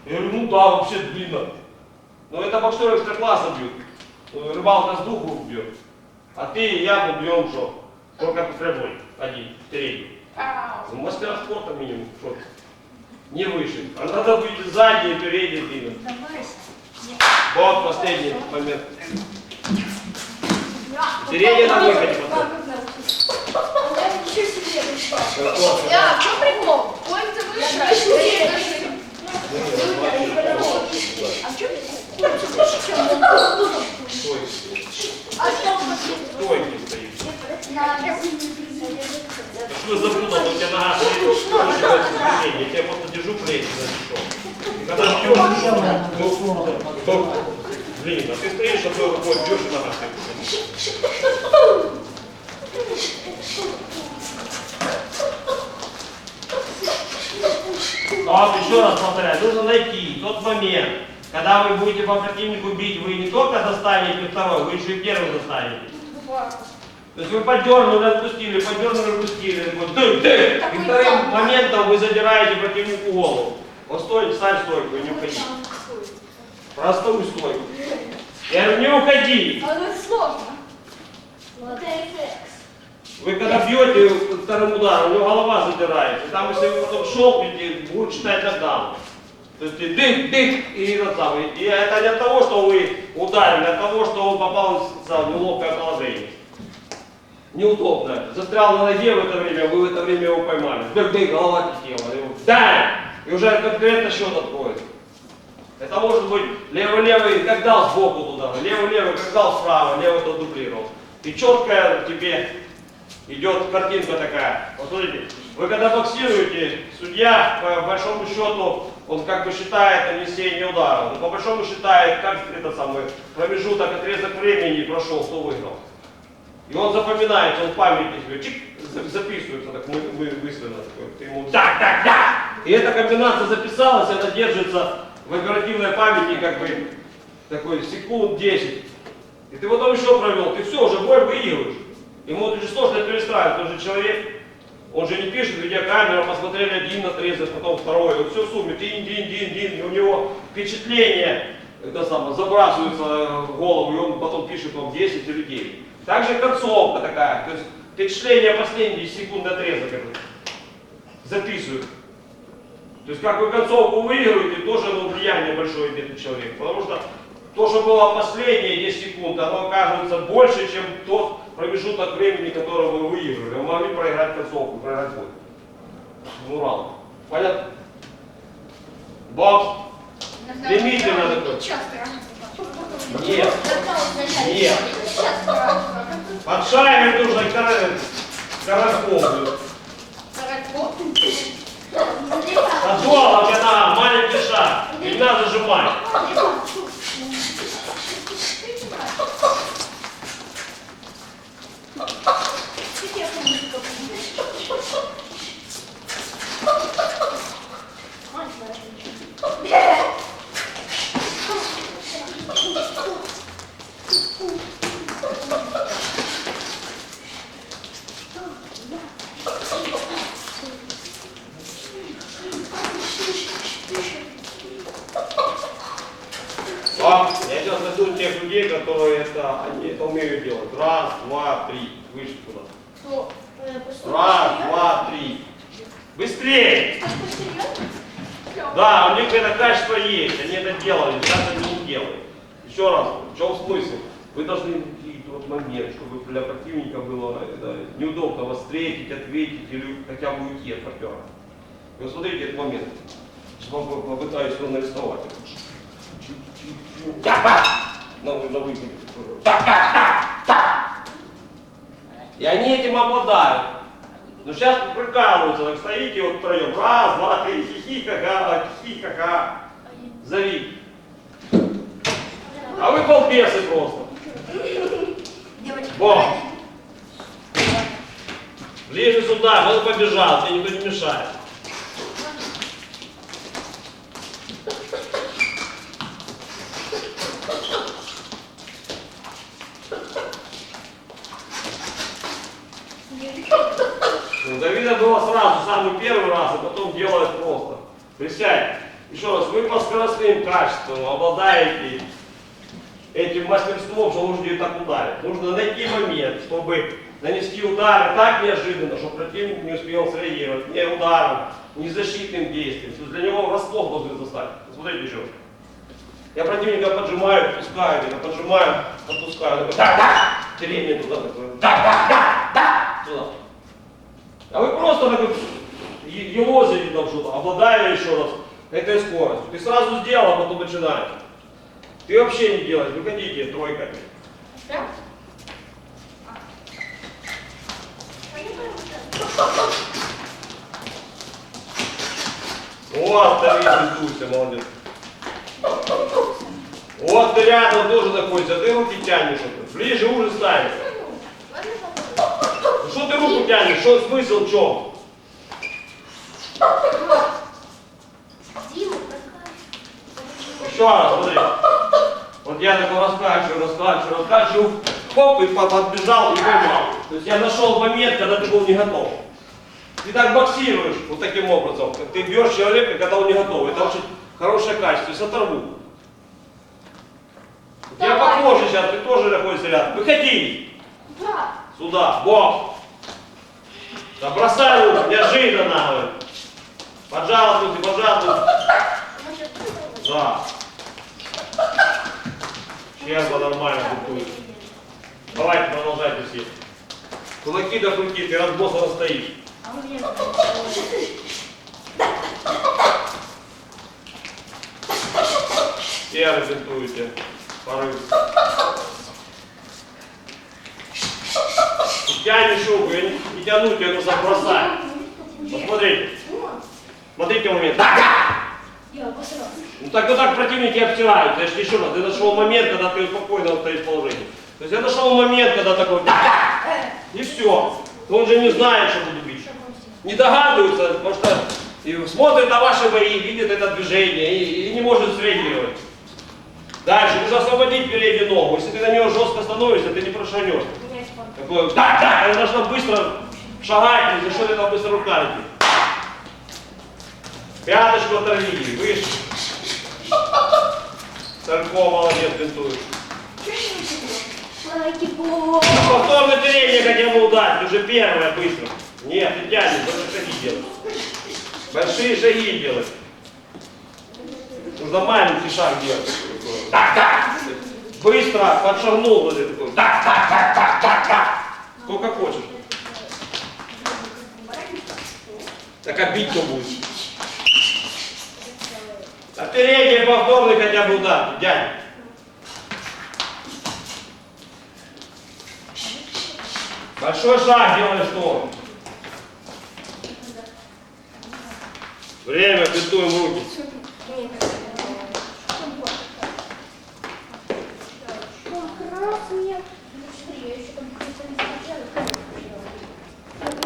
Я говорю, ну да, вообще длинно. Но это боксер экстра-класса бьют. Рыбалка с духу бьет. А ты и я мы бьем что? Только по прямой. Один, передний. Ну, мастера спорта минимум. Что? Не выше. А надо быть сзади и передний двигать. Вот последний момент. Передний на выходе потом. Да, что прикол? Ой, ты выше. Стойки стоит. Что запутал, у тебя нога стоит. Я тебя просто держу плечи за плечо. И когда бьешь, то, блин, а ты стоишь, одной рукой бьешь и нога стоит. Вот еще раз повторяю, нужно найти тот момент, когда вы будете по противнику бить, вы не только достанете второй, вы еще и первый достанете. То есть вы подернули, отпустили, вот, и вторым моментом вы задираете противнику голову. Вот стой, встань в стойку, не уходи. Простую стойку. Я говорю, не уходи. А это сложно. Вы когда бьете вторым ударом, у него голова задирается. Там, если вы потом щелкнете, будут считать нокдаун. То есть дых, и это самое. И это не от того, что вы ударили, а от того, что он попал в неловкое положение. Неудобно. Застрял на ноге в это время, вы в это время его поймали. Дых, голова летела. Да! И уже конкретно счет откроется. Это может быть левый-левый, как дал сбоку туда, левый-левый, как дал справа, левый тот дублировал. И четко тебе идет картинка такая. Вот смотрите, вы когда боксируете, судья по большому счету, он как бы считает нанесение удара. Он по большому считает, как это самый промежуток, отрезок времени прошел, кто выиграл. И он запоминает, он в памяти себе чик, записывается, так мысленно. Ты ему да. И эта комбинация записалась, она держится в оперативной памяти как бы такой секунд 10. И ты потом еще провел, ты все, уже бой выигрываешь. Ему очень сложно перестраивать, он же человек, он же не пишет, видеокамера, посмотрели один отрезок, потом второй, вот все в сумме, дин, и у него впечатление это самое, забрасывается в голову, и он потом пишет вам 10 или 9. Также концовка такая, то есть впечатление последний секунд отрезок записывают. То есть как вы концовку выигрываете, тоже влияние большое имеет на человека, потому что то, что было последние 10 секунд, оно оказывается больше, чем тот промежуток времени, который вы выиграли. Вы могли проиграть концовку, проиграть бой. Ну, раунд. Понятно? Бокс. Стремительно такой. Нет. Нет. Подшаивать нужно коротком. Подолом, она маленький шаг. Не надо зажимать. Я сейчас найду тех людей, которые они это умеют делать. Раз, два, три. Выше туда. Раз, два, три. Быстрее! Да, у них это качество есть, они это делали, сейчас они не делают. Еще раз, в чем смысл? Вы должны найти тот момент, чтобы для противника было неудобно вас встретить, ответить или хотя бы уйти от партнера. И вот смотрите этот момент. Сейчас попытаюсь его нарисовать. На выходе. И они этим обладают. Но сейчас прикалываются, так стоите вот втроем. Раз, два, три, хихи-ха-ха. Зови. А вы балбесы просто. Бом. Ближе сюда, он побежал, тебе никто не мешает. У Давида было сразу, самый первый раз, а потом делает просто. Присядь. Еще раз, вы по скоростным качествам обладаете этим мастерством, что можете так ударить. Нужно найти момент, чтобы нанести удары так неожиданно, чтобы противник не успел среагировать ни ударом, ни защитным действием. То есть для него врасплох должны застать. Смотрите еще. Я противника поджимаю, отпускаю, я поджимаю, отпускаю. Трение туда такое. Туда. А вы просто так вот елозите там что-то, обладая еще раз этой скоростью. Ты сразу сделал, а потом начинаешь. Ты вообще не делаешь, выходите тройками. Вот, Давид, рисуйся, молодец. Вот ты рядом тоже находишься, ты руки тянешь. Ближе уже станешь. Ну что ты руку тянешь? Что смысл в чем? Еще раз, смотри. Вот я такой раскачиваю, хоп, и подбежал и поймал. То есть я нашел момент, когда ты был не готов. Ты так боксируешь вот таким образом. Ты бьешь человека, когда он не готов. Это очень хорошее качество. И с оторву. Я похоже сейчас, ты тоже находишься рядом. Выходи. Сюда, бок. Да бросай руку, неожиданно. Пожалуйста, пожалуйста. Да. Сейчас нормально букует. Давайте продолжайте все. Кулаки до руки, ты разбосан стоишь. Все аргентуете. Порыв. Тянешь руку, я не тяну, тебе нужно бросать. Посмотрите. Смотрите момент. Ну так вот так противники обтирают. Я же еще раз, ты нашел момент, когда ты спокойно стоишь в положении. То есть я нашел момент, когда такой, и все. Он же не знает, что буду бить. Не догадывается, потому что и смотрит на ваши бои, видит это движение и не может среагировать. Дальше нужно освободить переднюю ногу. Если ты на нее жестко становишься, ты не прошагнешь. Такое, ты должна быстро шагать, за что ты там быстро руками. Пяточку оторви, выше. Салько, молодец, бинтуешь. Повторное переднее хотя бы ударить, уже первое быстро. Нет, ты тянешь, даже шаги делать. Большие шаги делать. Нужно маленький шаг делать. Быстро подшагнул вот это такой. Сколько хочешь. Так обидно будет. А передний повторный хотя бы удар, дядя. Большой шаг делаешь что? Время, бинтуем руки.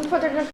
Фото